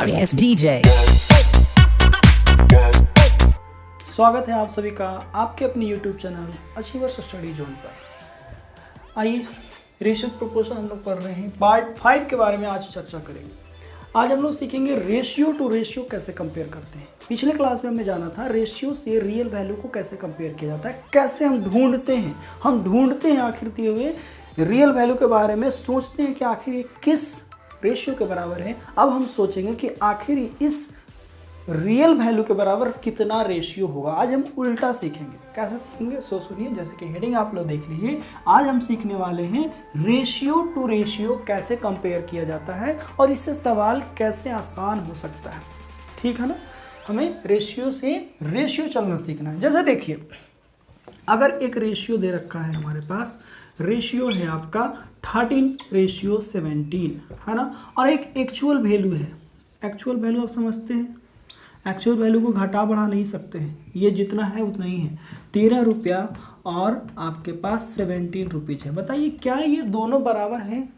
Notorious DJ। स्वागत है आप सभी का आपके अपने YouTube channel achievers study zone पर। आइए रेशियो प्रोपोर्शन हम लोग पढ़ रहे हैं, पार्ट 5 के बारे में आज चर्चा करेंगे। आज हम लोग सीखेंगे रेशियो टू रेशियो कैसे कंपेयर करते हैं। पिछले क्लास में हमने जाना था रेशियो से रियल वैल्यू को कैसे कंपेयर किया जाता है, कैसे हम ढूंढते हैं आखिर दिए हुए रियल वैल्यू के बारे में, सोचते हैं कि आखिर ये किस रेशियो के बराबर है। अब हम सोचेंगे कि आखिर इस रियल वैल्यू के बराबर कितना रेशियो होगा। आज हम उल्टा सीखेंगे। कैसे सीखेंगे सो सुनिए, जैसे कि हेडिंग आप लोग देख लीजिए। आज हम सीखने वाले हैं रेशियो टू रेशियो कैसे कंपेयर किया जाता है और इससे सवाल कैसे आसान हो सकता है। ठीक है ना, हमें रेशियो से रेशियो चलना सीखना है। जैसे देखिए, अगर एक रेशियो दे रखा है हमारे पास, रेशियो है आपका 13:17 है ना, और एक एक्चुअल वैल्यू है। एक्चुअल वैल्यू आप समझते हैं, एक्चुअल वैल्यू को घटा बढ़ा नहीं सकते हैं, ये जितना है उतना ही है। 13 रुपया और आपके पास 17 रुपीज़ है। बताइए क्या ये दोनों बराबर हैं?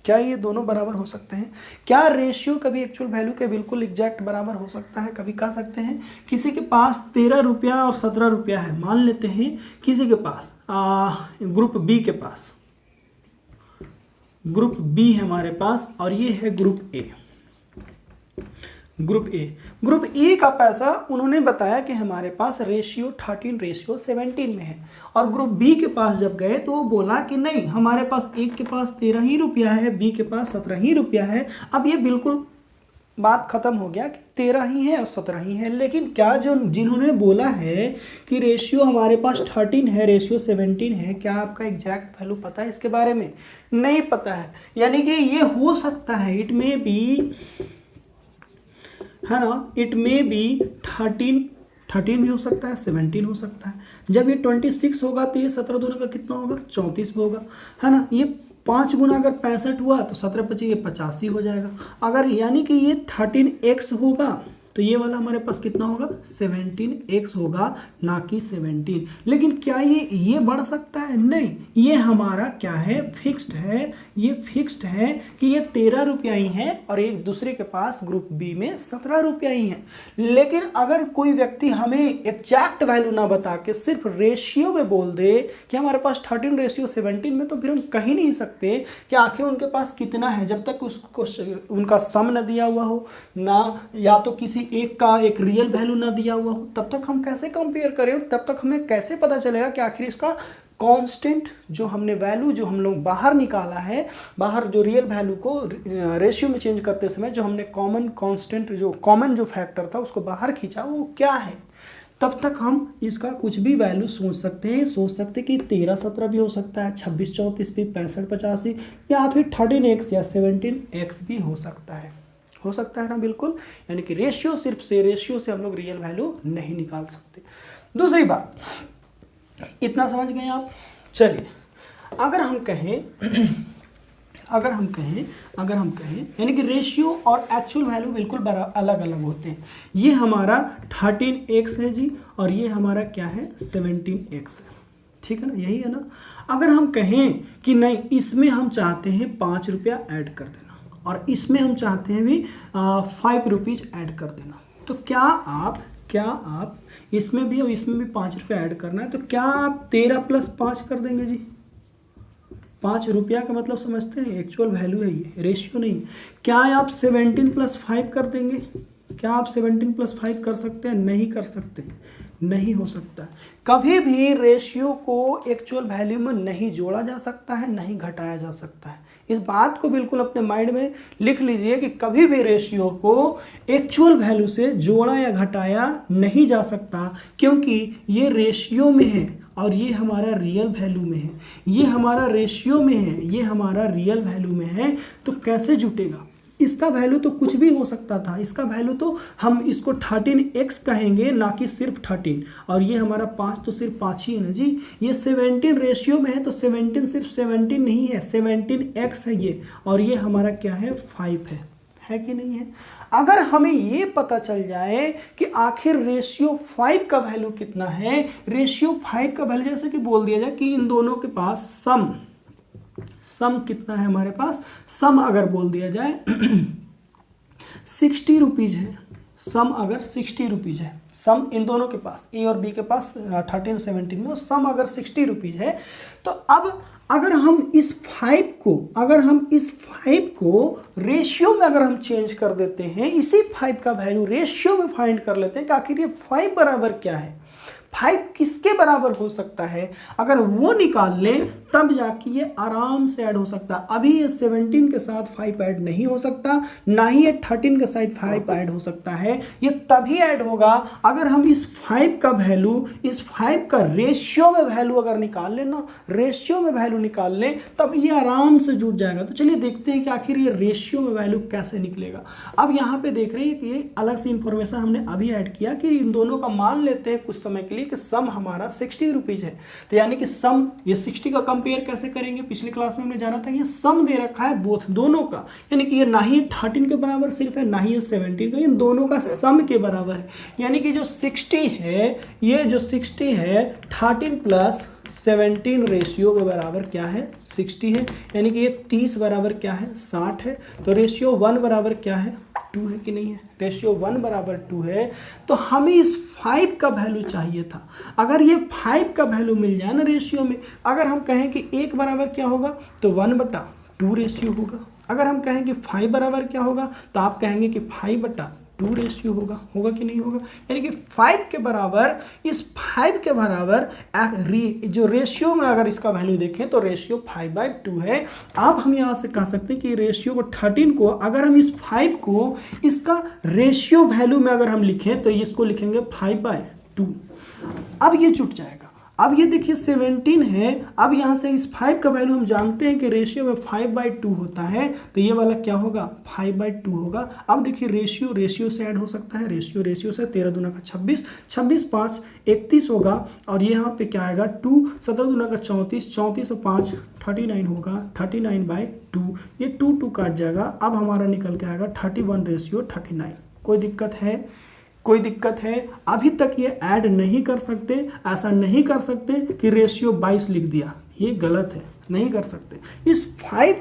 क्या ये दोनों बराबर हो सकते हैं? क्या रेशियो कभी एक्चुअल वैल्यू के बिल्कुल एग्जैक्ट बराबर हो सकता है? कभी कह सकते हैं किसी के पास 13 रुपया और 17 रुपया है, मान लेते हैं किसी के पास ग्रुप बी के पास, ग्रुप बी है हमारे पास और ये है ग्रुप ए। ग्रुप ए का पैसा उन्होंने बताया कि हमारे पास रेशियो 13:17 में है, और ग्रुप बी के पास जब गए तो वो बोला कि नहीं, हमारे पास एक के पास 13 ही रुपया है, बी के पास 17 ही रुपया है। अब ये बिल्कुल बात खत्म हो गया कि 13 ही है और 17 ही है। लेकिन क्या जिन्होंने बोला है कि रेशियो हमारे पास 13 है, रेशियो 17 है, क्या आपका एग्जैक्ट वैल्यू पता है इसके बारे में? नहीं पता है। यानी कि ये हो सकता है, इट में बी, है ना, इट में बी 13 भी हो सकता है, 17 हो सकता है। जब ये 26 होगा तो ये 17 दोनों का कितना होगा? 34 होगा, है ना। ये 5 गुना अगर 65 हुआ तो 17 25 ये 85 हो जाएगा। अगर यानी कि ये 13x होगा तो ये वाला हमारे पास कितना होगा? 17x होगा, ना कि 17। लेकिन क्या ये बढ़ सकता है? नहीं, ये हमारा क्या है? फिक्स्ड है। ये फिक्स्ड है कि ये 13 रुपया ही है और एक दूसरे के पास ग्रुप बी में 17 रुपया ही है। लेकिन अगर कोई व्यक्ति हमें एग्जैक्ट वैल्यू ना बता के सिर्फ रेशियो में बोल दे कि हमारे पास 13:17 में, तो फिर हम कह ही नहीं सकते कि आखिर उनके पास कितना है, जब तक उसको उनका सम न दिया हुआ हो ना, या तो किसी एक का एक रियल वैल्यू ना दिया हुआ हो, तब तक हम कैसे कंपेयर करें? तब तक हमें कैसे पता चलेगा कि आखिर इसका कांस्टेंट जो हमने वैल्यू जो हम लोग बाहर निकाला है, बाहर जो रियल वैल्यू को रेशियो में चेंज करते समय जो हमने कॉमन कांस्टेंट, जो कॉमन जो फैक्टर था उसको बाहर खींचा, वो क्या है? तब तक हम इसका कुछ भी वैल्यू सोच सकते हैं कि 13-17 भी हो सकता है, 26-34 भी, 65-85, या फिर 13x या 17x भी हो सकता है ना, बिल्कुल। यानी कि रेशियो से हम लोग रियल वैल्यू नहीं निकाल सकते। दूसरी बात, इतना समझ गए आप? चलिए, अगर हम कहें यानी कि रेशियो और एक्चुअल वैल्यू बिल्कुल अलग अलग होते हैं। ये हमारा 13x है जी, और ये हमारा क्या है? 17x है। ठीक है ना, यही है ना। अगर हम कहें कि नहीं, इसमें हम चाहते हैं 5 रुपया ऐड कर देना और इसमें हम चाहते हैं भी 5 रुपीज़ ऐड कर देना, तो क्या आप इसमें भी और इसमें भी 5 रुपया ऐड करना है, तो क्या आप 13 + 5 कर देंगे जी? 5 रुपया का मतलब समझते हैं, एक्चुअल वैल्यू है ये, रेशियो नहीं। क्या आप 17 + 5 कर देंगे? क्या आप 17 + 5 कर सकते हैं? नहीं कर सकते, नहीं हो सकता। कभी भी रेशियो को एक्चुअल वैल्यू में नहीं जोड़ा जा सकता है, नहीं घटाया जा सकता है। इस बात को बिल्कुल अपने माइंड में लिख लीजिए कि कभी भी रेशियो को एक्चुअल वैल्यू से जोड़ा या घटाया नहीं जा सकता, क्योंकि ये रेशियो में है और ये हमारा रियल वैल्यू में है। ये हमारा रेशियो में है, ये हमारा रियल वैल्यू में है, तो कैसे जुटेगा? इसका वैल्यू तो कुछ भी हो सकता था, इसका वैल्यू तो हम इसको 13x कहेंगे, ना कि सिर्फ 13। और ये हमारा 5 तो सिर्फ 5 ही है ना जी। ये 17 रेशियो में है, तो 17 सिर्फ 17 नहीं है, 17x है ये, और ये हमारा क्या है? 5 है कि नहीं है? अगर हमें ये पता चल जाए कि आखिर रेशियो 5 का वैल्यू कितना है, रेशियो 5 का वैल्यू जैसे कि बोल दिया जाए कि इन दोनों के पास सम कितना है, हमारे पास सम अगर बोल दिया जाए 60 रुपीज़ है, सम अगर 60 रुपीज़ है, सम इन दोनों के पास, ए और बी के पास 13 और 17 में, और सम अगर 60 रुपीज़ है, तो अब अगर हम इस 5 को रेशियो में अगर हम चेंज कर देते हैं, इसी 5 का वैल्यू रेशियो में फाइंड कर लेते हैं कि आखिर ये 5 बराबर क्या है, 5 किसके बराबर हो सकता है, अगर वो निकाल लें तब जाके ये आराम से ऐड हो सकता है। अभी ये 17 के साथ 5 ऐड नहीं हो सकता, ना ही ये 13 के साथ 5 ऐड हो सकता है। ये तभी ऐड होगा अगर हम इस 5 का वैल्यू, इस 5 का रेशियो में वैल्यू अगर निकाल लें ना, रेशियो में वैल्यू निकाल लें, तब ये आराम से जुड़ जाएगा। तो चलिए देखते हैं कि आखिर ये रेशियो में वैल्यू कैसे निकलेगा। अब यहाँ पे देख रहे हैं कि ये अलग से इंफॉर्मेशन हमने अभी ऐड किया कि इन दोनों का मान लेते हैं कुछ समय के लिए कि सम हमारा 60 रुपीज़ है। तो यानी कि सम, ये 60 का कंपेयर कैसे करेंगे, पिछली क्लास में हमने जाना था कि ये सम दे रखा है बोथ दोनों का, यानी कि ये ना ही 13 के बराबर सिर्फ है, ना ही ये 17 का, इन दोनों का सम के बराबर है। यानी कि जो 60 है, ये जो 60 है 13 प्लस 17 रेशियो के बराबर क्या है, 60 है। यानी कि ये 30 बराबर क्या है, 60 है। तो रेशियो 1 बराबर क्या है, 2 है कि नहीं है, रेशियो 1 बराबर 2 है। तो हमें इस 5 का वैल्यू चाहिए था। अगर ये 5 का वैल्यू मिल जाए ना रेशियो में, अगर हम कहें कि 1 बराबर क्या होगा, तो 1/2 रेशियो होगा। अगर हम कहें कि 5 बराबर क्या होगा, तो आप कहेंगे कि 5/2 रेशियो होगा, होगा कि नहीं होगा। यानी कि 5 के बराबर, इस 5 के बराबर जो रेशियो में अगर इसका वैल्यू देखें तो रेशियो 5/2 है। अब हम यहाँ से कह सकते हैं कि रेशियो को 13 को अगर हम इस 5 को इसका रेशियो वैल्यू में अगर हम लिखें तो इसको लिखेंगे 5/2। अब ये जुट जाएगा। अब ये देखिए 17 है, अब यहाँ से इस 5 का वैल्यू हम जानते हैं कि रेशियो में 5/2 होता है, तो ये वाला क्या होगा, 5/2 होगा। अब देखिए रेशियो से ऐड हो सकता है, रेशियो से 13 दूना का 26, 26 5 31 होगा, और ये यहाँ पे क्या आएगा 2, 17 दूना का 34, 34 और 5 39 होगा, 39/2, ये 2 काट जाएगा। अब हमारा निकल के आएगा 31:39। कोई दिक्कत है, कोई दिक्कत है? अभी तक ये ऐड नहीं कर सकते, ऐसा नहीं कर सकते कि रेशियो 22 लिख दिया, ये गलत है, नहीं कर सकते। इस 5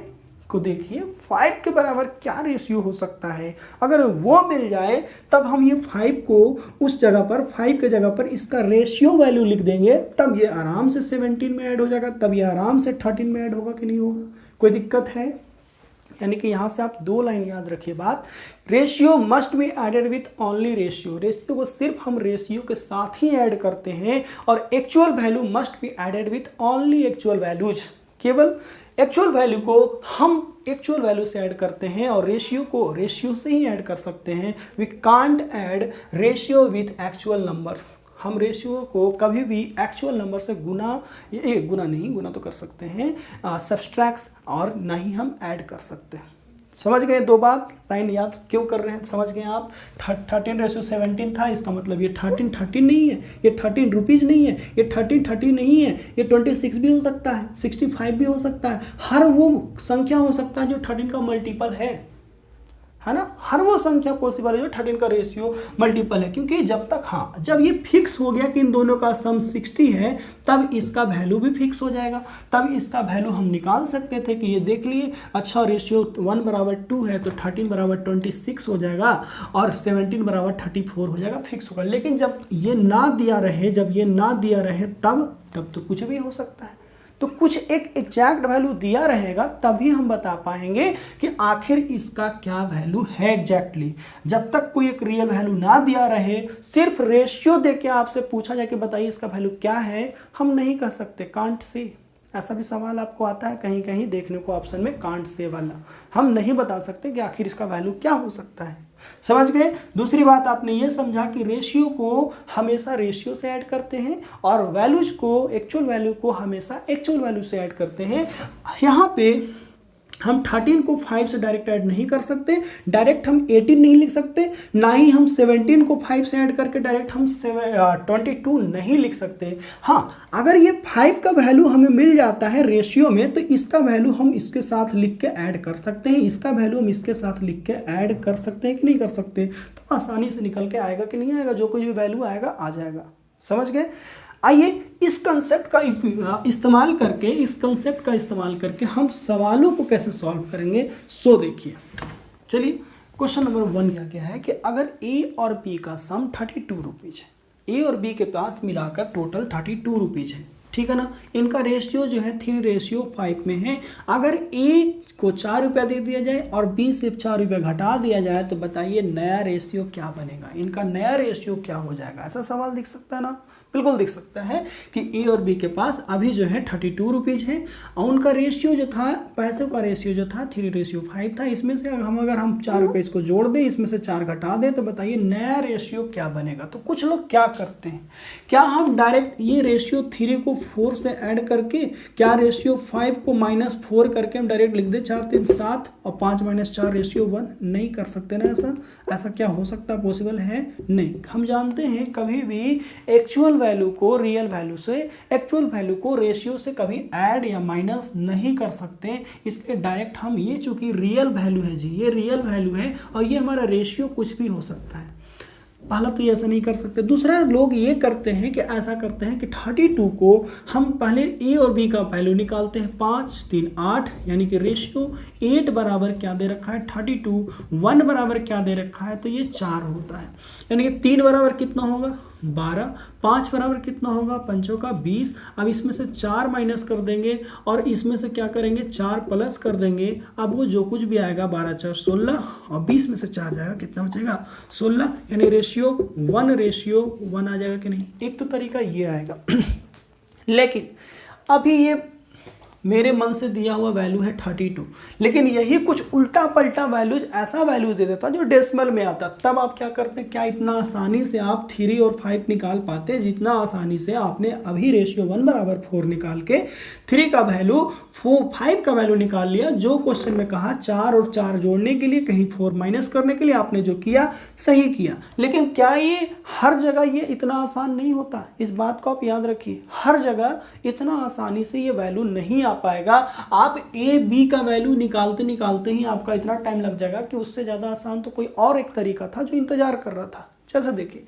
को देखिए, 5 के बराबर क्या रेशियो हो सकता है, अगर वो मिल जाए तब हम ये 5 को उस जगह पर, 5 के जगह पर इसका रेशियो वैल्यू लिख देंगे, तब ये आराम से 17 में ऐड हो जाएगा, तब ये आराम से 13 में ऐड होगा कि नहीं होगा। कोई दिक्कत है? यानी कि यहाँ से आप 2 लाइन याद रखिए बात, ratio must be added with only ratio, ratio को सिर्फ हम रेशियो के साथ ही ऐड करते हैं, और actual value must be added with only actual values, केवल एक्चुअल वैल्यू को हम एक्चुअल वैल्यू से ऐड करते हैं, और रेशियो को रेशियो से ही ऐड कर सकते हैं। We can't add ratio with actual numbers, हम रेशियो को कभी भी एक्चुअल नंबर से गुना तो कर सकते हैं, सब्सट्रैक्ट, और ना ही हम ऐड कर सकते हैं। समझ गए 2 बात, लाइन याद क्यों कर रहे हैं, समझ गए आप। 13:17 था, इसका मतलब ये 13 नहीं है, ये 13 रुपीज़ नहीं है, ये 13 नहीं है, ये 26 भी हो सकता है, 65 भी हो सकता है, हर वो संख्या हो सकता है जो 13 का मल्टीपल है ना, हर वो संख्या पॉसिबल है जो 13 का रेशियो मल्टीपल है। क्योंकि जब तक, जब ये फिक्स हो गया कि इन दोनों का सम 60 है, तब इसका वैल्यू भी फिक्स हो जाएगा, तब इसका वैल्यू हम निकाल सकते थे कि ये देख लिए, अच्छा रेशियो 1 बराबर 2 है तो 13 बराबर 26 हो जाएगा, और 17 बराबर 34 हो जाएगा, फिक्स होगा। लेकिन जब ये ना दिया रहे तब तो कुछ भी हो सकता है। तो कुछ एक एग्जैक्ट वैल्यू दिया रहेगा तभी हम बता पाएंगे कि आखिर इसका क्या वैल्यू है एग्जैक्टली। जब तक कोई एक रियल वैल्यू ना दिया रहे, सिर्फ रेशियो देके आपसे पूछा जाए कि बताइए इसका वैल्यू क्या है, हम नहीं कह सकते, कांट से। ऐसा भी सवाल आपको आता है कहीं कहीं देखने को ऑप्शन में, कांट से वाला, हम नहीं बता सकते कि आखिर इसका वैल्यू क्या हो सकता है। समझ गए? दूसरी बात आपने ये समझा कि रेशियो को हमेशा रेशियो से ऐड करते हैं, और वैल्यूज को, एक्चुअल वैल्यू को हमेशा एक्चुअल वैल्यू से ऐड करते हैं। यहाँ पे हम 13 को 5 से डायरेक्ट ऐड नहीं कर सकते, डायरेक्ट हम 18 नहीं लिख सकते, ना ही हम 17 को 5 से ऐड करके डायरेक्ट हम 22 नहीं लिख सकते। हाँ, अगर ये 5 का वैल्यू हमें मिल जाता है रेशियो में, तो इसका वैल्यू हम इसके साथ लिख के ऐड कर सकते हैं, इसका वैल्यू हम इसके साथ लिख के ऐड कर सकते हैं कि नहीं कर सकते। तो आसानी से निकल के आएगा कि नहीं आएगा, जो कुछ भी वैल्यू आएगा आ जाएगा। समझ गए? आइए इस कंसेप्ट का इस्तेमाल करके हम सवालों को कैसे सॉल्व करेंगे, सो देखिए। चलिए क्वेश्चन नंबर 1 क्या है कि अगर ए और बी का सम 32 रुपीज़ है, ए और बी के पास मिलाकर टोटल 32 रुपीज़ है, ठीक है ना। इनका रेशियो जो है 3:5 में है। अगर ए को 4 रुपया दे दिया जाए और बी से 4 रुपया घटा दिया जाए तो बताइए नया रेशियो क्या बनेगा, इनका नया रेशियो क्या हो जाएगा। ऐसा सवाल दिख सकता है ना, बिल्कुल दिख सकता है कि ए और बी के पास अभी जो है 32 रुपीज़ है और उनका रेशियो जो था, पैसों का रेशियो जो था 3:5 था। इसमें से अगर हम 4 रुपये इसको जोड़ दें, इसमें से 4 घटा दें तो बताइए नया रेशियो क्या बनेगा। तो कुछ लोग क्या करते हैं, क्या हम डायरेक्ट ये रेशियो 3 को 4 से ऐड करके, क्या रेशियो 5 को -4 करके हम डायरेक्ट लिख दें 4 3 7 और 5 - 4 रेशियो 1, नहीं कर सकते ना। ऐसा क्या हो सकता, पॉसिबल है नहीं। हम जानते हैं कभी भी एक्चुअल वैल्यू को रियल वैल्यू से, एक्चुअल वैल्यू को रेशियो से कभी ऐड या माइनस नहीं कर सकते, इसलिए डायरेक्ट हम ये, चूंकि रियल वैल्यू है जी, ये रियल वैल्यू है और ये हमारा रेशियो कुछ भी हो सकता है। पहला तो ये ऐसा नहीं कर सकते। दूसरा, लोग ये करते हैं कि ऐसा करते हैं कि 32 को हम पहले ए और बी का वैल्यू निकालते हैं, 5 3 8, यानी कि रेशियो 8 बराबर क्या दे रखा है 32, 1 बराबर क्या दे रखा है, तो ये 4 होता है। यानी कि 3 बराबर कितना होगा 12, 5 बराबर कितना होगा 5 का 20। अब इसमें से 4 माइनस कर देंगे और इसमें से क्या करेंगे 4 प्लस कर देंगे। अब वो जो कुछ भी आएगा 12 4 16 और 20 में से 4 जाएगा, कितना बचेगा 16, यानी रेशियो 1:1 आ जाएगा कि नहीं। एक तो तरीका ये आएगा लेकिन अभी ये मेरे मन से दिया हुआ वैल्यू है 32, लेकिन यही कुछ उल्टा पलटा वैल्यूज, ऐसा वैल्यू दे देता जो डेसिमल में आता, तब आप क्या करते हैं, क्या इतना आसानी से आप 3 और 5 निकाल पाते हैं जितना आसानी से आपने अभी रेशियो 1 बराबर 4 निकाल के 3 का वैल्यू 5 का वैल्यू निकाल लिया। जो क्वेश्चन में कहा 4 और 4 जोड़ने के लिए, कहीं 4 माइनस करने के लिए आपने जो किया सही किया। लेकिन क्या ये हर जगह ये इतना आसान नहीं होता, इस बात को आप याद रखिए। हर जगह इतना आसानी से ये वैल्यू नहीं आ पाएगा। आप ए बी का वैल्यू निकालते निकालते ही आपका इतना टाइम लग जाएगा कि उससे ज़्यादा आसान तो कोई और एक तरीका था जो इंतजार कर रहा था। जैसे देखिए,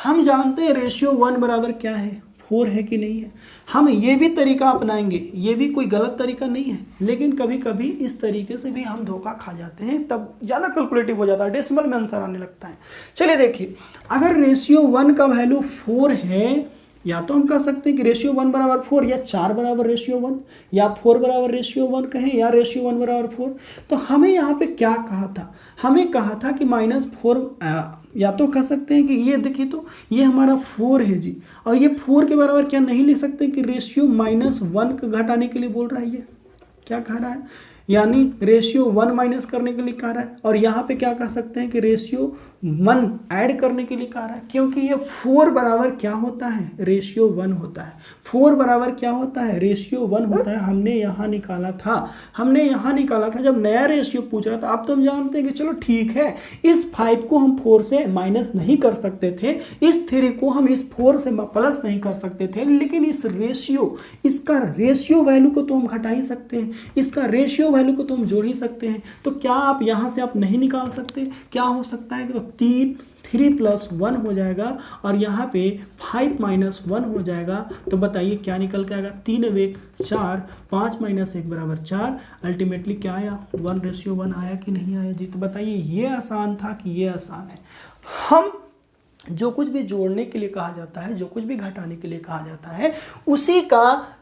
हम जानते हैं रेशियो 1 बराबर क्या है 4 है कि नहीं है। हम ये भी तरीका अपनाएंगे, ये भी कोई गलत तरीका नहीं है, लेकिन कभी कभी इस तरीके से भी हम धोखा खा जाते हैं, तब ज़्यादा कैलकुलेटिव हो जाता है, डेसिमल में आंसर आने लगता है। चलिए देखिए, अगर रेशियो 1 का वैल्यू 4 है, या तो हम कह सकते हैं कि रेशियो 1 बराबर 4, या 4 बराबर रेशियो 1, या 4 बराबर रेशियो 1 कहें, या रेशियो 1 बराबर 4। तो हमें यहाँ पे क्या कहा था, हमें कहा था कि -4, या तो कह सकते हैं कि ये देखिए, तो ये हमारा 4 है जी, और ये 4 के बराबर क्या नहीं लिख सकते कि रेशियो -1 का घटाने के लिए बोल रहा है। ये क्या कह रहा है, यानी रेशियो 1 माइनस करने के लिए कह रहा है। और यहाँ पे क्या कह सकते हैं कि रेशियो 1 ऐड करने के लिए कह रहा है, क्योंकि ये 4 बराबर क्या होता है रेशियो 1 होता है। 4 बराबर क्या होता है रेशियो 1 होता है। हमने यहाँ निकाला था, जब नया रेशियो पूछ रहा था। अब तो हम जानते हैं कि चलो ठीक है, इस 5 को हम 4 से माइनस नहीं कर सकते थे, इस 3 को हम इस 4 से प्लस नहीं कर सकते थे, लेकिन इस रेशियो, इसका रेशियो वैल्यू को तो हम घटा ही सकते हैं, इसका रेशियो वैल्यू को तो हम जोड़ ही सकते हैं। तो क्या आप यहाँ से आप नहीं निकाल सकते, क्या हो सकता है कि तो 3 + 1 हो जाएगा और यहाँ पे 5 - 1 हो जाएगा। तो बताइए क्या निकल के आएगा, 3 × 1 4, 5 - 1 बराबर 4। अल्टीमेटली क्या आया 1:1 आया कि नहीं आया जी। तो बताइए ये आसान था कि ये आसान है। हम जो कुछ भी जोड़ने के लिए कहा जाता है, जो कुछ भी घटाने के लिए कहा जाता है, उसी का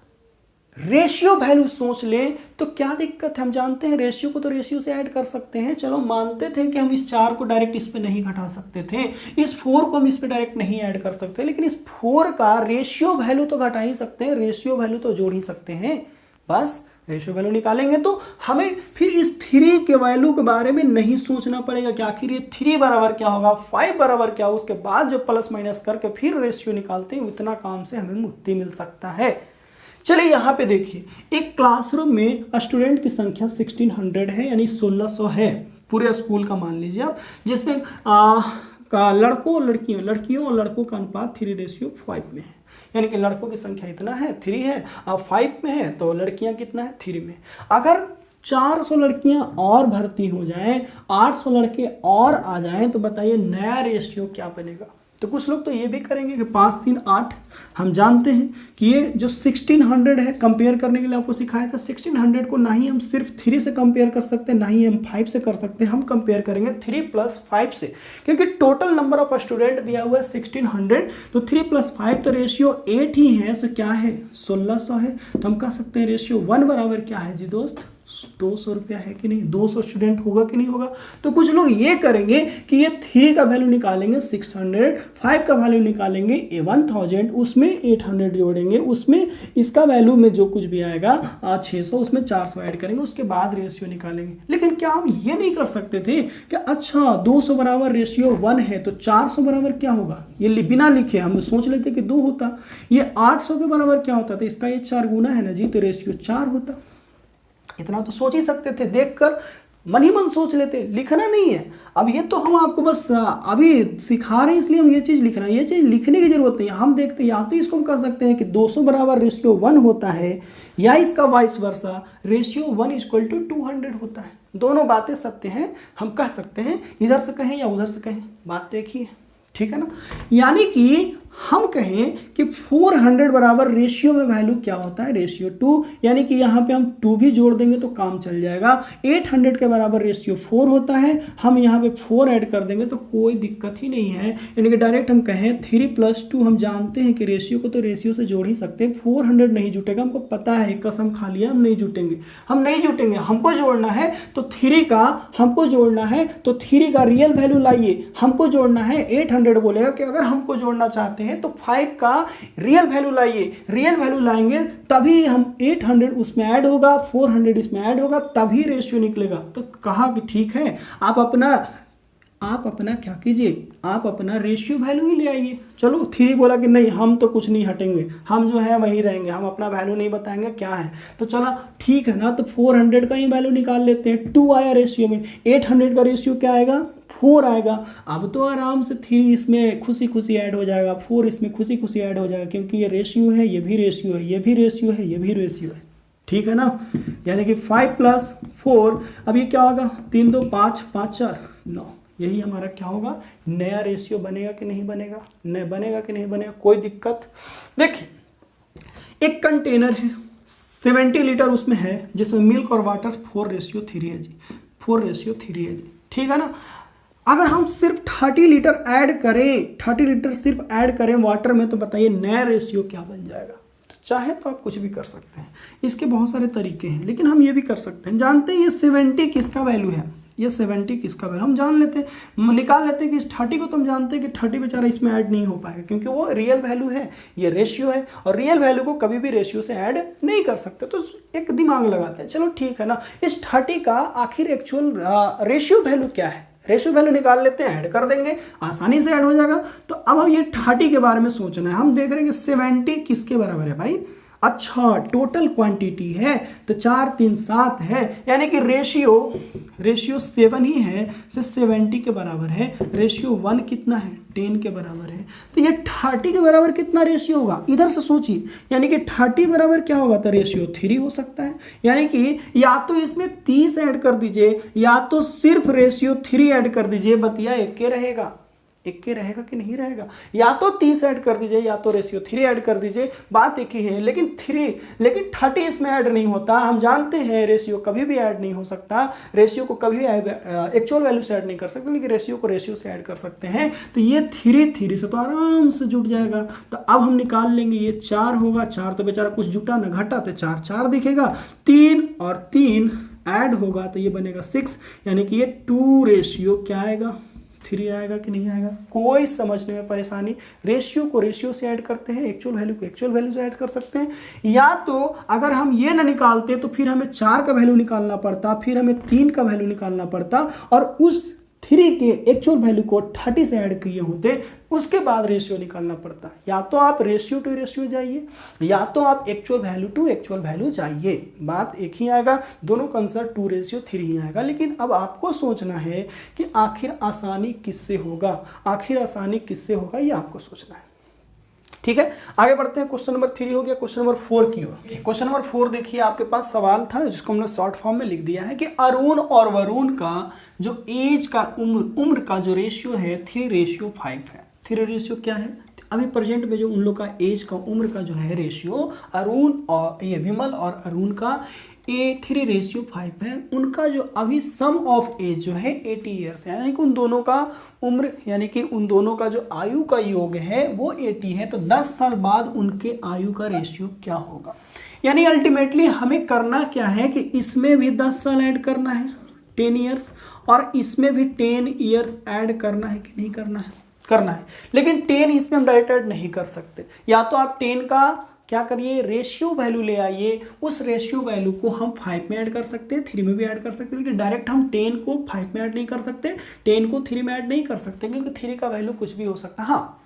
रेशियो वैल्यू सोच लें तो क्या दिक्कत है। हम जानते हैं रेशियो को तो रेशियो से ऐड कर सकते हैं। चलो मानते थे कि हम इस 4 को डायरेक्ट इस पे नहीं घटा सकते थे, इस 4 को हम इस पे डायरेक्ट नहीं ऐड कर सकते, लेकिन इस 4 का रेशियो वैल्यू तो घटा ही सकते हैं, रेशियो वैल्यू तो जोड़ ही सकते हैं। बस रेशियो वैल्यू निकालेंगे तो हमें फिर इस 3 के वैल्यू के बारे में नहीं सोचना पड़ेगा कि आखिर ये 3 बराबर क्या होगा, 5 बराबर क्या होगा, उसके बाद जो प्लस माइनस करके फिर रेशियो निकालते हैं, इतना काम से हमें मुक्ति मिल सकता है। चलिए यहाँ पे देखिए, एक क्लासरूम में स्टूडेंट की संख्या 1600 है, यानी 1600 है, पूरे स्कूल का मान लीजिए आप, जिसमें लड़कों और लड़कों का अनुपात 3:5 में है। यानी कि लड़कों की संख्या इतना है 3 है, 5 में है, तो लड़कियां कितना है 3 में। अगर 400 लड़कियां और भर्ती हो जाएं, 800 लड़के और आ जाएं, तो बताइए नया रेशियो क्या बनेगा। तो कुछ लोग तो ये भी करेंगे कि 5 3 8। हम जानते हैं कि ये जो 1600 है, कंपेयर करने के लिए आपको सिखाया था, 1600 को ना ही हम सिर्फ 3 से कंपेयर कर सकते हैं, ना ही हम 5 से कर सकते हैं, हम कंपेयर करेंगे 3 + 5 से, क्योंकि टोटल नंबर ऑफ स्टूडेंट दिया हुआ है 1600, तो 3 + 5 तो रेशियो 8 ही है, सो क्या है 1600 है। तो हम कह सकते हैं रेशियो 1 बराबर क्या है जी दोस्त, 200 रुपया है कि नहीं, 200 स्टूडेंट होगा कि नहीं होगा। तो कुछ लोग ये करेंगे कि ये 3 का वैल्यू निकालेंगे 600, 5 का वैल्यू निकालेंगे 1000, उसमें 800 जोड़ेंगे, उसमें इसका वैल्यू में जो कुछ भी आएगा 600, उसमें 400 ऐड करेंगे, उसके बाद रेशियो निकालेंगे। लेकिन क्या हम ये नहीं कर सकते थे कि अच्छा 200 बराबर रेशियो 1 है तो 400 बराबर क्या होगा, ये बिना लिखे हम सोच लेते कि 2 होता। ये 800 के बराबर क्या होता, तो इसका ये 4 गुना है ना जी, तो रेशियो 4 होता। इतना तो सोच ही सकते थे, देखकर मन ही मन सोच लेते, लिखना नहीं है। अब ये तो हम आपको बस अभी सिखा रहे हैं, इसलिए हम ये चीज़ लिख रहे हैं, ये चीज़ लिखने की जरूरत नहीं है। हम देखते हैं, या तो इसको हम कह सकते हैं कि 200 बराबर रेशियो 1 होता है, या इसका वाइस वर्सा रेशियो 1 = 200 होता है। दोनों बातें सत्य हैं, हम कह सकते हैं, इधर से कहें या उधर से कहें, बात तो एक ही है, ठीक है ना। यानी कि हम कहें कि 400 बराबर रेशियो में वैल्यू क्या होता है, रेशियो 2, यानी कि यहाँ पे हम 2 भी जोड़ देंगे तो काम चल जाएगा। 800 के बराबर रेशियो 4 होता है, हम यहाँ पे 4 ऐड कर देंगे तो कोई दिक्कत ही नहीं है। यानी कि डायरेक्ट हम कहें 3 + 2, हम जानते हैं कि रेशियो को तो रेशियो से जोड़ ही सकते हैं, 400 नहीं जुटेगा, हमको पता है, कसम खा लिया हम नहीं जुटेंगे, हम नहीं जुटेंगे। हमको जोड़ना है तो 3 का, हमको जोड़ना है तो 3 का रियल वैल्यू लाइए, हमको जोड़ना है 800 बोलेगा कि अगर हमको जोड़ना चाहते हैं तो 5 का रियल वैल्यू लाइए, रियल वैल्यू लाएंगे तभी हम 800 उसमें ऐड होगा, 400 इसमें ऐड होगा, तभी रेशियो निकलेगा। तो कहा कि ठीक है, आप अपना क्या कीजिए, आप अपना रेशियो वैल्यू ही ले आइए। चलो 3 बोला कि नहीं हम तो कुछ नहीं हटेंगे, हम जो है वही रहेंगे, हम अपना वैल्यू नहीं बताएंगे क्या है। तो चला ठीक है ना, तो 400 का ही वैल्यू निकाल लेते हैं। 2 आया रेशियो में, 800 का रेशियो क्या आएगा, 4 आएगा। अब तो आराम से 3 इसमें खुशी खुशी ऐड हो जाएगा, 4 इसमें खुशी खुशी ऐड हो जाएगा, क्योंकि ये रेशियो है, ये भी रेशियो है, ये भी रेशियो है, ये भी रेशियो है, ठीक है ना। यानी कि 5 + 4, अब ये क्या होगा, 3 2 5 5 4 9, यही हमारा क्या होगा, नया रेशियो बनेगा कि नहीं बनेगा, नहीं बनेगा कि नहीं बनेगा, कोई दिक्कत। देखिए एक कंटेनर है 70 लीटर उसमें है, जिसमें मिल्क और वाटर 4:3 है जी, 4:3 है जी, ठीक है ना। अगर हम सिर्फ 30 लीटर ऐड करें, 30 लीटर सिर्फ ऐड करें वाटर में, तो बताइए नया रेशियो क्या बन जाएगा। तो चाहे तो आप कुछ भी कर सकते हैं, इसके बहुत सारे तरीके हैं, लेकिन हम ये भी कर सकते हैं। जानते हैं ये 70 किसका वैल्यू है, ये 70 किसका वैल्यू हम जान लेते हैं, निकाल लेते हैं कि इस 30 को तो हम जानते हैं कि 30 बेचारा इसमें ऐड नहीं हो पाएगा, क्योंकि वो रियल वैल्यू है, ये रेशियो है, और रियल वैल्यू को कभी भी रेशियो से ऐड नहीं कर सकते। तो एक दिमाग लगाते हैं, चलो ठीक है ना, इस 30 का आखिर एक्चुअल रेशियो वैल्यू क्या है, रेशियो वैल्यू निकाल लेते हैं, ऐड कर देंगे, आसानी से ऐड हो जाएगा। तो अब हम ये 30 के बारे में सोचना है, हम देख रहे हैं कि 70 किसके बराबर है भाई, अच्छा टोटल क्वांटिटी है, तो 4 3 7 है, यानी कि रेशियो 7 ही है, से 70 के बराबर है। रेशियो 1 कितना है, 10 के बराबर है, तो ये 30 के बराबर कितना रेशियो होगा, इधर से सोचिए, यानी कि 30 बराबर क्या होगा, तो रेशियो 3 हो सकता है। यानी कि या तो इसमें 30 ऐड कर दीजिए, या तो सिर्फ रेशियो 3 ऐड कर दीजिए, बतिया एक के रहेगा, एक के रहेगा कि नहीं रहेगा, या तो 30 ऐड कर दीजिए, या तो रेशियो 3 ऐड कर दीजिए, बात एक ही है। लेकिन 30 इसमें ऐड नहीं होता, हम जानते हैं रेशियो कभी भी ऐड नहीं हो सकता, रेशियो को कभी एक्चुअल वैल्यू से ऐड नहीं कर सकते, लेकिन रेशियो को रेशियो से ऐड कर सकते हैं। तो ये 3 से तो आराम से जुट जाएगा। तो अब हम निकाल लेंगे, ये 4 होगा, 4 तो बेचारा कुछ जुटा ना घटा, तो 4 4 दिखेगा, 3 और 3 ऐड होगा तो ये बनेगा 6, यानी कि ये 2 क्या आएगा, 3 आएगा कि नहीं आएगा, कोई समझने में परेशानी। रेशियो को रेशियो से ऐड करते हैं, एक्चुअल वैल्यू को एक्चुअल वैल्यू से ऐड कर सकते हैं, या तो अगर हम ये ना निकालते तो फिर हमें 4 का वैल्यू निकालना पड़ता, फिर हमें 3 का वैल्यू निकालना पड़ता, और उस 3 के एक्चुअल वैल्यू को 30 से ऐड किए होते, उसके बाद रेशियो निकालना पड़ता। या तो आप रेशियो टू रेशियो जाइए, या तो आप actual value to actual value जाइए, बात एक ही आएगा, दोनों का आंसर 2:3 ही आएगा। लेकिन अब आपको सोचना है कि आखिर आसानी किससे होगा, आखिर आसानी किससे होगा, ये आपको सोचना है, ठीक है। आगे बढ़ते हैं, क्वेश्चन नंबर 3 हो गया, क्वेश्चन नंबर 4 की ओर। क्वेश्चन नंबर 4 देखिए, आपके पास सवाल था जिसको हमने शॉर्ट फॉर्म में लिख दिया है कि अरुण और वरुण का जो एज का उम्र का जो रेशियो है 3:5 है। 3 क्या है, अभी प्रेजेंट में जो उन लोग का एज का, उम्र का जो है रेशियो, अरुण और ये विमल और अरुण का 3:5 है। उनका जो अभी सम ऑफ एज जो है 80 ईयर्स है, यानी कि उन दोनों का उम्र, यानी कि उन दोनों का जो आयु का योग है वो 80 है। तो 10 साल बाद उनके आयु का रेशियो क्या होगा, यानी अल्टीमेटली हमें करना क्या है कि इसमें भी 10 साल ऐड करना है 10 ईयर्स, और इसमें भी 10 ईयर्स ऐड करना है कि नहीं करना है, करना है। लेकिन 10 इसमें हम डायरेक्ट ऐड नहीं कर सकते, या तो आप 10 का क्या करिए, रेशियो वैल्यू ले आइए, उस रेशियो वैल्यू को हम 5 में ऐड कर सकते हैं, 3 में भी ऐड कर सकते हैं, लेकिन डायरेक्ट हम 10 को 5 में ऐड नहीं कर सकते, 10 को 3 में ऐड नहीं कर सकते, क्योंकि 3 का वैल्यू कुछ भी हो सकता है। हाँ,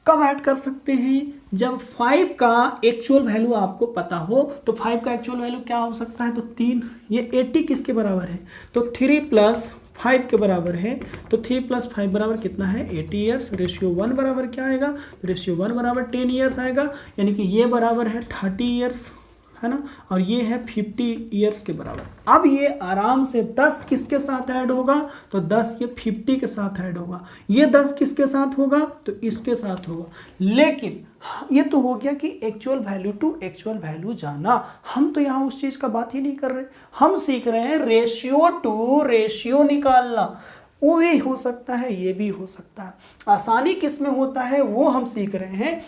कब ऐड कर सकते हैं, जब 5 का एक्चुअल वैल्यू आपको पता हो। तो 5 का एक्चुअल वैल्यू क्या हो सकता है, तो 3, ये 80 किसके बराबर है, तो 3 + 5 के बराबर है। तो 3 + 5 बराबर कितना है, 80 ईयर्स। रेशियो 1 बराबर क्या आएगा, तो रेशियो 1 बराबर 10 ईयर्स आएगा, यानी कि ये बराबर है 30 ईयर्स, है ना, और ये है 50 ईयर्स के बराबर। अब ये आराम से 10 किसके साथ ऐड होगा, तो 10 ये 50 के साथ ऐड होगा, ये 10 किसके साथ होगा, तो इसके साथ होगा। लेकिन ये तो हो गया कि actual value to actual value जाना, हम तो यहाँ उस चीज का बात ही नहीं कर रहे, हम सीख रहे हैं रेशियो टू रेशियो निकालना। वो भी हो सकता है, ये भी हो सकता है, आसानी किस में होता है वो हम सीख रहे हैं।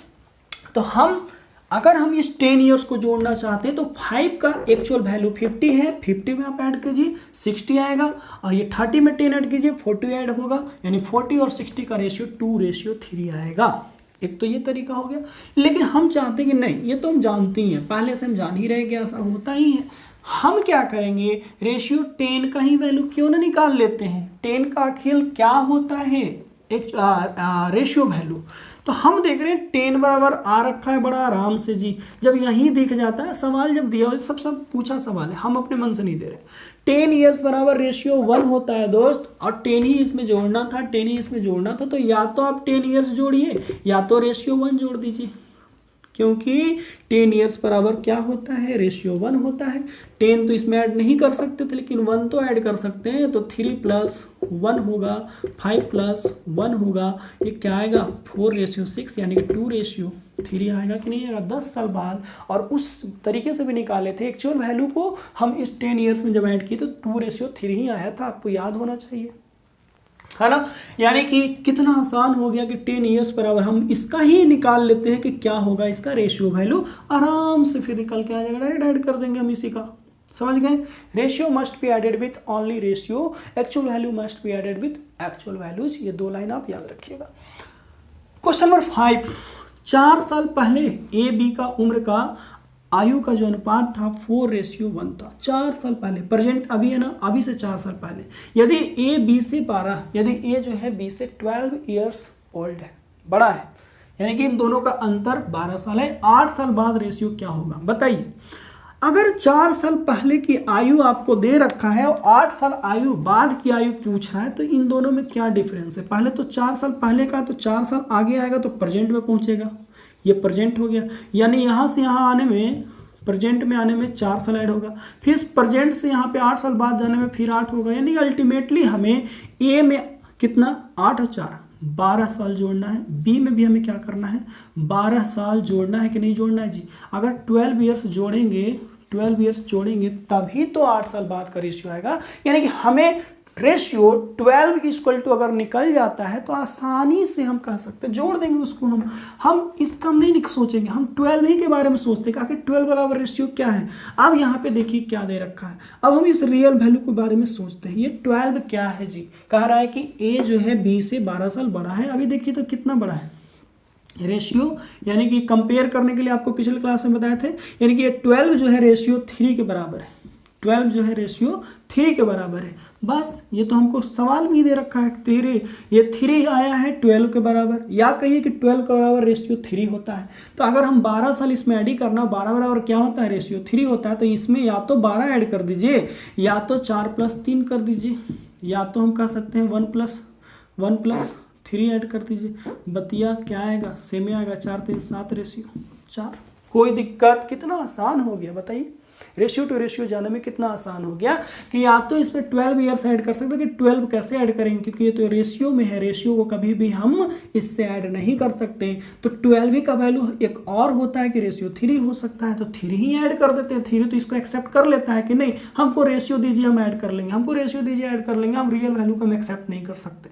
तो हम अगर हम इस 10 ईयर्स को जोड़ना चाहते हैं तो 5 का एक्चुअल वैल्यू 50 है, 50 में आप ऐड कीजिए 60 आएगा, और ये 30 में 10 ऐड कीजिए 40 ऐड होगा, यानी 40 और 60 का रेशियो 2:3 आएगा। एक तो ये तरीका हो गया। लेकिन हम चाहते हैं कि नहीं, ये तो हम जानते ही हैं, पहले से हम जान ही रहे कि ऐसा होता ही है। हम क्या करेंगे, रेशियो 10 का ही वैल्यू क्यों ना निकाल लेते हैं। 10 का आखिर क्या होता है, एक रेशियो वैल्यू। तो हम देख रहे हैं 10 बराबर आ रखा है बड़ा आराम से जी, जब यहीं दिख जाता है, सवाल जब दिया हो, सब पूछा सवाल है, हम अपने मन से नहीं दे रहे। 10 ईयर्स बराबर रेशियो 1 होता है दोस्त, और 10 ही इसमें जोड़ना था, 10 ही इसमें जोड़ना था। तो या तो आप 10 ईयर्स जोड़िए, या तो रेशियो 1 जोड़ दीजिए, क्योंकि 10 ईयर्स बराबर क्या होता है, रेशियो 1 होता है। 10 तो इसमें ऐड नहीं कर सकते थे, लेकिन 1 तो ऐड कर सकते हैं। तो 3 + 1 होगा, 5 + 1 होगा, ये क्या आएगा 4:6, यानी कि 2:3 आएगा कि नहीं आएगा 10 साल बाद। और उस तरीके से भी निकाले थे एक्चुअल वैल्यू को हम इस 10 ईयर्स में जब ऐड किए तो 2:3 ही आया था, आपको याद होना चाहिए, है ना। यानी कि कितना आसान हो गया कि 10 ईयर्स बराबर हम इसका ही निकाल लेते हैं कि क्या होगा इसका रेशियो वैल्यू, आराम से फिर निकल के आ जाएगा, डायरेक्ट ऐड कर देंगे हम इसी का। समझ गए, ratio must be added with only ratio, actual value must be added with actual values. ये 2 लाइन आप याद रखिएगा। क्वेश्चन नंबर 5, 4 साल पहले ए बी का उम्र का आयु का जो अनुपात था 4:1 था। 4 साल पहले, प्रेजेंट अभी है ना, अभी से 4 साल पहले। यदि ए बी से 12, यदि ए जो है बी से 12 ईयर्स ओल्ड है, बड़ा है, यानी कि इन दोनों का अंतर 12 साल है, 8 साल बाद रेशियो क्या होगा बताइए। अगर 4 साल पहले की आयु आपको दे रखा है और 8 साल आयु बाद की आयु पूछ रहा है, तो इन दोनों में क्या डिफरेंस है। पहले तो 4 साल पहले का, तो 4 साल आगे आएगा तो प्रेजेंट में पहुंचेगा, ये प्रेजेंट हो गया, यानी यहाँ से यहाँ आने में, प्रेजेंट में आने में 4 साल ऐड होगा, फिर इस प्रेजेंट से यहाँ पे 8 साल बाद जाने में फिर 8 होगा, यानी अल्टीमेटली हमें ए में कितना 8 और 4 12 साल जोड़ना है, बी में भी हमें क्या करना है 12 साल जोड़ना है कि नहीं जोड़ना है जी। अगर 12 ईयर्स जोड़ेंगे तभी तो 8 साल बाद का रेशियो आएगा, यानी कि हमें रेशियो 12 इक्वल टू अगर निकल जाता है तो आसानी से हम कह सकते हैं, जोड़ देंगे उसको, हम इसका नहीं सोचेंगे, हम 12 ही के बारे में सोचते हैं कि 12 बराबर रेशियो क्या है। अब यहाँ पे देखिए क्या दे रखा है, अब हम इस रियल वैल्यू के बारे में सोचते हैं। ये 12 क्या है जी, कह रहा है कि ए जो है बी से 12 साल बड़ा है। अभी देखिए तो कितना बड़ा है रेशियो, यानी कि कंपेयर करने के लिए आपको पिछले क्लास में बताए थे, यानी कि ये 12 जो है रेशियो 3 के बराबर है, 12 जो है रेशियो 3 के बराबर है। बस ये तो हमको सवाल भी दे रखा है, तेरे ये 3 आया है 12 के बराबर, या कहिए कि 12 के बराबर रेशियो 3 होता है। तो अगर हम 12 साल इसमें ऐड ही करना, 12 बराबर क्या होता है रेशियो 3 होता है, तो इसमें या तो 12 ऐड कर दीजिए, या तो 4 + 3 कर दीजिए, या तो हम कह सकते हैं 1 + 3 ऐड कर दीजिए। बतिया क्या आएगा, सेम आएगा, 4 × 3 = 7 रेशियो 4। कोई दिक्कत, कितना आसान हो गया बताइए। रेशियो टू रेशियो जाने में कितना आसान हो गया कि या तो इसमें 12 ईयर्स ऐड कर सकते हो कि 12 कैसे ऐड करेंगे, क्योंकि ये तो रेशियो में है, रेशियो को कभी भी हम इससे ऐड नहीं कर सकते। तो 12 का वैल्यू एक और होता है कि रेशियो 3 हो सकता है, तो 3 ही ऐड कर देते हैं। 3 तो इसको एक्सेप्ट कर लेता है कि नहीं हमको रेशियो दीजिए हम ऐड कर लेंगे, हमको रेशियो दीजिए ऐड कर लेंगे, हम रियल वैल्यू को हम एक्सेप्ट नहीं कर सकते।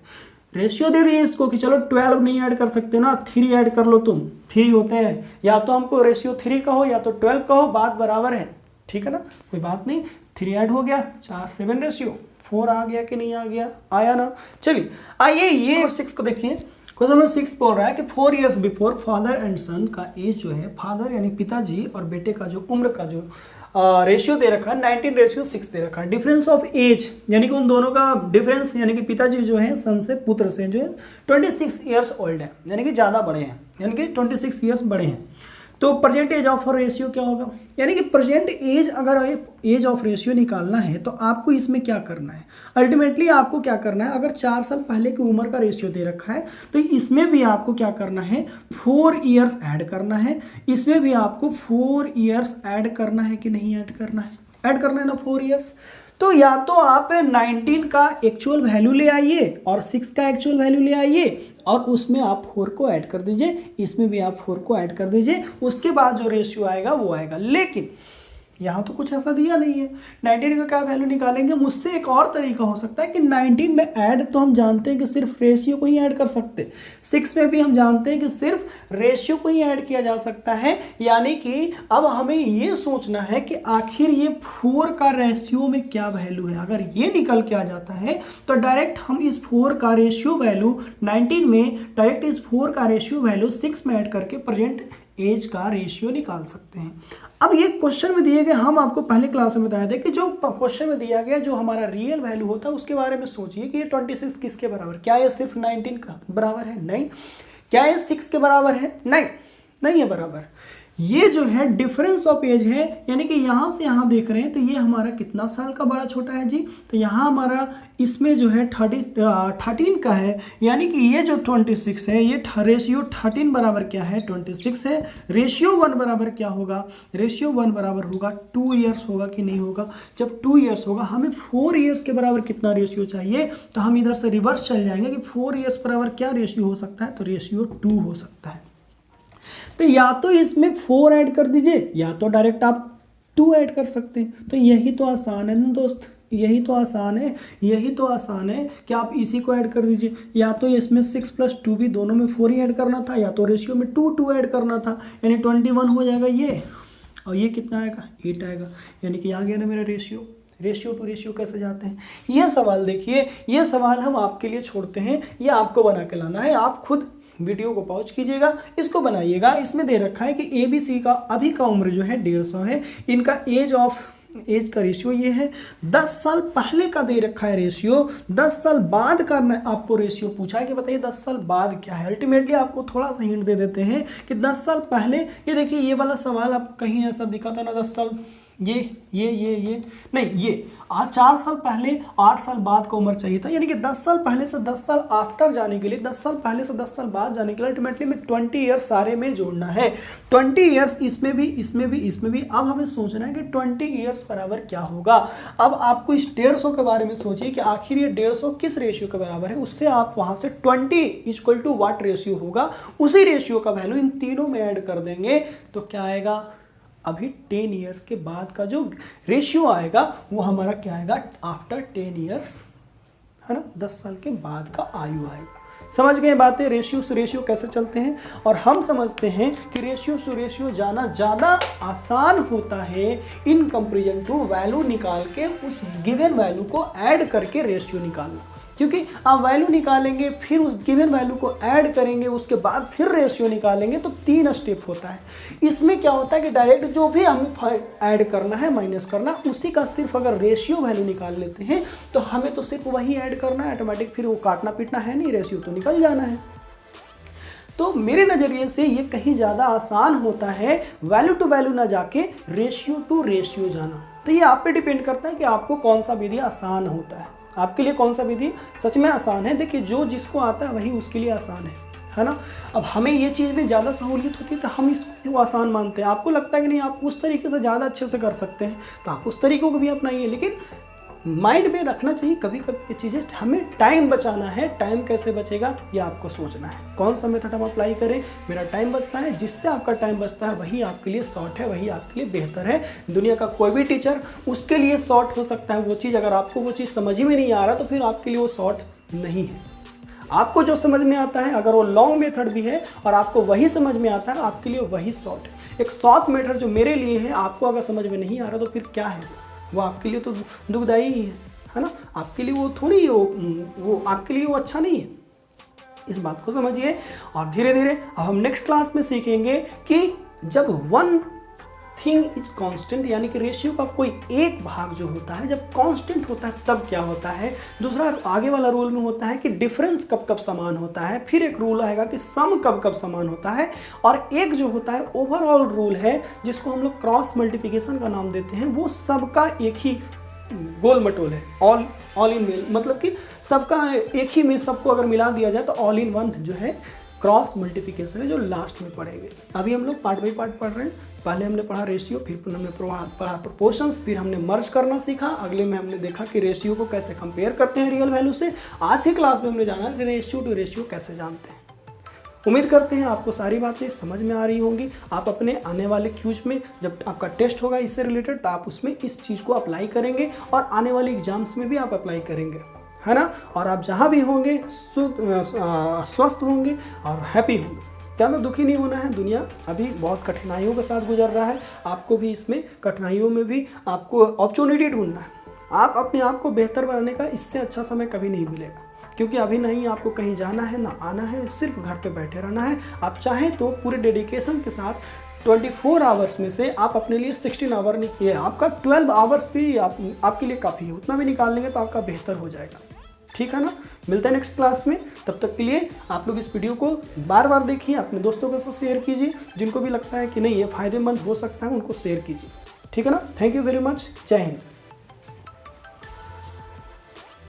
रेशियो दे दिए इसको कि चलो 12 नहीं ऐड कर सकते ना, 3 ऐड कर लो तुम, 3 होते हैं, या तो हमको रेशियो 3 कहो या तो 12 कहो, बात बराबर है, ठीक है ना, कोई बात नहीं। 3 ऐड हो गया, 4 7 रेशियो 4 आ गया कि नहीं आ गया, आया ना। चलिए आइए ये और 6 को देखिए। क्वेश्चन नंबर 6 बोल रहा है कि 4 ईयर्स बिफोर फादर एंड सन का एज जो है, फादर यानी पिताजी और बेटे का जो उम्र का जो रेशियो दे रखा है 19:6 दे रखा है। डिफरेंस ऑफ एज यानी कि उन दोनों का डिफरेंस, यानी कि पिताजी जो है सन से पुत्र से जो है 26 ईयर्स ओल्ड है, यानी कि ज़्यादा बड़े हैं, यानी कि 26 ईयर्स बड़े हैं। तो प्रेजेंट एज ऑफ रेशियो क्या होगा, यानी कि प्रेजेंट एज, अगर एज ऑफ रेशियो निकालना है तो आपको इसमें क्या करना है, अल्टीमेटली आपको क्या करना है, अगर 4 साल पहले की उम्र का रेशियो दे रखा है तो इसमें भी आपको क्या करना है, 4 ईयर्स ऐड करना है, इसमें भी आपको 4 ईयर्स ऐड करना है कि नहीं ऐड करना है, ऐड करना है ना 4 ईयर्स। तो या तो आप 19 का एक्चुअल वैल्यू ले आइए और 6 का एक्चुअल वैल्यू ले आइए और उसमें आप 4 को ऐड कर दीजिए, इसमें भी आप 4 को ऐड कर दीजिए, उसके बाद जो रेशियो आएगा वो आएगा। लेकिन यहाँ तो कुछ ऐसा दिया नहीं है, 19 का क्या वैल्यू निकालेंगे। मुझसे एक और तरीका हो सकता है कि 19 में ऐड तो हम जानते हैं कि सिर्फ रेशियो को ही ऐड कर सकते, 6 में भी हम जानते हैं कि सिर्फ रेशियो को ही ऐड किया जा सकता है। यानी कि अब हमें ये सोचना है कि आखिर ये 4 का रेशियो में क्या वैल्यू है। अगर ये निकल के आ जाता है तो डायरेक्ट हम इस 4 का रेशियो वैल्यू 19 में, डायरेक्ट इस 4 का रेशियो वैल्यू 6 में ऐड करके प्रेजेंट एज का रेशियो निकाल सकते हैं। अब ये क्वेश्चन में दिए गए, हम आपको पहले क्लास में बताया था कि जो क्वेश्चन में दिया गया जो हमारा रियल वैल्यू होता है उसके बारे में सोचिए कि ये 26 किसके बराबर, क्या ये सिर्फ 19 का बराबर है, नहीं। क्या ये 6 के बराबर है, नहीं, नहीं है बराबर। ये जो है डिफरेंस ऑफ एज है, यानी कि यहाँ से यहाँ देख रहे हैं तो ये हमारा कितना साल का बड़ा छोटा है जी, तो यहाँ हमारा इसमें जो है 13 का है, यानी कि ये जो 26 है ये रेशियो 13 बराबर क्या है 26 है। रेशियो 1 बराबर क्या होगा, रेशियो 1 बराबर होगा 2 ईयर्स होगा कि नहीं होगा। जब 2 ईयर्स होगा, हमें 4 ईयर्स के बराबर कितना रेशियो चाहिए, तो हम इधर से रिवर्स चल जाएंगे कि 4 ईयर्स बराबर क्या रेशियो हो सकता है, तो रेशियो 2 हो सकता है। तो या तो इसमें 4 ऐड कर दीजिए या तो डायरेक्ट आप 2 ऐड कर सकते हैं। तो यही तो आसान है ना दोस्त, यही तो आसान है, यही तो आसान है कि आप इसी को ऐड कर दीजिए। या तो इसमें 6 + 2 भी दोनों में 4 ही ऐड करना था, या तो रेशियो में 2 ऐड करना था, यानी 21 हो जाएगा ये, और ये कितना आएगा 8 आएगा, यानी कि आ गया ना मेरा रेशियो। रेशियो टू रेशियो कैसे जाते हैं, ये सवाल देखिए, ये सवाल हम आपके लिए छोड़ते हैं, ये आपको बना के लाना है। आप खुद वीडियो को पॉज कीजिएगा, इसको बनाइएगा। इसमें दे रखा है कि ABC का अभी का उम्र जो है 150 है, इनका एज का रेशियो ये है। 10 साल पहले का दे रखा है रेशियो, 10 साल बाद का आपको रेशियो पूछा है कि बताइए 10 साल बाद क्या है। अल्टीमेटली आपको थोड़ा सा हिंट दे देते हैं कि 10 साल पहले, ये देखिए ये वाला सवाल आपको कहीं ऐसा दिखा था ना, 10 साल ये नहीं, ये 4 साल पहले 8 साल बाद का उम्र चाहिए था, यानी कि 10 साल पहले से 10 साल आफ्टर जाने के लिए, 10 साल पहले से 10 साल बाद जाने के लिए अल्टीमेटली में 20 ईयर्स सारे में जोड़ना है। 20 ईयर्स इसमें भी, इसमें भी, इसमें भी। अब हमें सोचना है कि 20 ईयर्स बराबर क्या होगा। अब आपको इस 150 के बारे में सोचिए कि आखिर ये 150 किस रेशियो के बराबर है, उससे आप वहाँ से 20 = व्हाट रेशियो होगा, उसी रेशियो का वैल्यू इन तीनों में ऐड कर देंगे तो क्या आएगा, अभी 10 ईयर्स के बाद का जो रेशियो आएगा वो हमारा क्या आएगा, आफ्टर 10 ईयर्स, है ना, 10 साल के बाद का आयु आएगा। समझ गए बातें, रेशियो से रेशियो कैसे चलते हैं। और हम समझते हैं कि रेशियो से रेशियो जाना ज़्यादा आसान होता है इन कंपेरिजन टू वैल्यू निकाल के उस गिवन वैल्यू को ऐड करके रेशियो निकालना, क्योंकि आप वैल्यू निकालेंगे फिर उस गिवन वैल्यू को ऐड करेंगे, उसके बाद फिर रेशियो निकालेंगे, तो 3 स्टेप होता है। इसमें क्या होता है कि डायरेक्ट जो भी हमें ऐड करना है, माइनस करना, उसी का सिर्फ अगर रेशियो वैल्यू निकाल लेते हैं तो हमें तो सिर्फ वही ऐड करना है, ऑटोमेटिक फिर वो काटना पीटना है नहीं, रेशियो तो निकल जाना है। तो मेरे नज़रिए से ये कहीं ज़्यादा आसान होता है वैल्यू टू वैल्यू ना जाके रेशियो टू रेशियो जाना। तो ये आप पे डिपेंड करता है कि आपको कौन सा विधि आसान होता है, आपके लिए कौन सा विधि सच में आसान है। देखिए जो जिसको आता है वही उसके लिए आसान है है ना। अब हमें ये चीज़ में ज़्यादा सहूलियत होती है तो हम इसको आसान मानते हैं। आपको लगता है कि नहीं आप उस तरीके से ज़्यादा अच्छे से कर सकते हैं तो आप उस तरीक़ों को भी अपनाइए, लेकिन माइंड में रखना चाहिए कभी कभी ये चीज़ें, हमें टाइम बचाना है। टाइम कैसे बचेगा ये आपको सोचना है, कौन सा मेथड हम अप्लाई करें, मेरा टाइम बचता है, जिससे आपका टाइम बचता है वही आपके लिए शॉर्ट है, वही आपके लिए बेहतर है। दुनिया का कोई भी टीचर उसके लिए शॉर्ट हो सकता है वो चीज़, अगर आपको वो चीज़ समझ ही में नहीं आ रहा तो फिर आपके लिए वो शॉर्ट नहीं है। आपको जो समझ में आता है अगर वो लॉन्ग मेथड भी है और आपको वही समझ में आता है आपके लिए वही शॉर्ट है। एक शॉर्ट मेथड जो मेरे लिए है आपको अगर समझ में नहीं आ रहा तो फिर क्या है, वो आपके लिए तो दुखदाई ही है ना, आपके लिए वो थोड़ी वो आपके लिए वो अच्छा नहीं है। इस बात को समझिए और धीरे धीरे अब हम नेक्स्ट क्लास में सीखेंगे कि जब वन थिंग इज कांस्टेंट यानी कि रेशियो का कोई एक भाग जो होता है जब कांस्टेंट होता है तब क्या होता है। दूसरा आगे वाला रूल में होता है कि डिफरेंस कब कब समान होता है, फिर एक रूल आएगा कि सम कब कब समान होता है, और एक जो होता है ओवरऑल रूल है जिसको हम लोग क्रॉस मल्टीप्लिकेशन का नाम देते हैं। वो सबका एक ही गोल मटोल है, ऑल इन मेल, मतलब कि सबका एक ही में सबको अगर मिला दिया जाए तो ऑल इन वन जो है क्रॉस मल्टीप्लिकेशन है, जो लास्ट में पढ़ेंगे। अभी हम लोग पार्ट बाई पार्ट पढ़ रहे हैं। पहले हमने पढ़ा रेशियो, फिर हमने पढ़ा प्रोपोर्शंस, फिर हमने मर्ज करना सीखा, अगले में हमने देखा कि रेशियो को कैसे कंपेयर करते हैं रियल वैल्यू से। आज की क्लास में हमने जाना कि रेशियो टू रेशियो कैसे जानते हैं। उम्मीद करते हैं आपको सारी बातें समझ में आ रही होंगी। आप अपने आने वाले क्यूज में जब आपका टेस्ट होगा इससे रिलेटेड तो आप उसमें इस चीज़ को अप्लाई करेंगे और आने वाले एग्जाम्स में भी आप अप्लाई करेंगे, है ना। और आप जहाँ भी होंगे स्वस्थ होंगे और हैप्पी होंगे। ज़्यादा दुखी नहीं होना है, दुनिया अभी बहुत कठिनाइयों के साथ गुजर रहा है, आपको भी इसमें कठिनाइयों में भी आपको अपॉर्चुनिटी ढूंढना है। आप अपने आप को बेहतर बनाने का इससे अच्छा समय कभी नहीं मिलेगा, क्योंकि अभी नहीं आपको कहीं जाना है ना आना है, सिर्फ घर पे बैठे रहना है। आप चाहें तो पूरे डेडिकेशन के साथ 24 आवर्स में से आप अपने लिए 16 आवर निकालिए, आपका 12 आवर्स भी आपके लिए काफ़ी है, उतना भी निकाल लेंगे तो आपका बेहतर हो जाएगा, ठीक है ना। मिलते हैं नेक्स्ट क्लास में, तब तक के लिए आप लोग इस वीडियो को बार बार देखिए, अपने दोस्तों के साथ शेयर कीजिए, जिनको भी लगता है कि नहीं ये फ़ायदेमंद हो सकता है उनको शेयर कीजिए, ठीक है ना। थैंक यू वेरी मच, जय हिंद।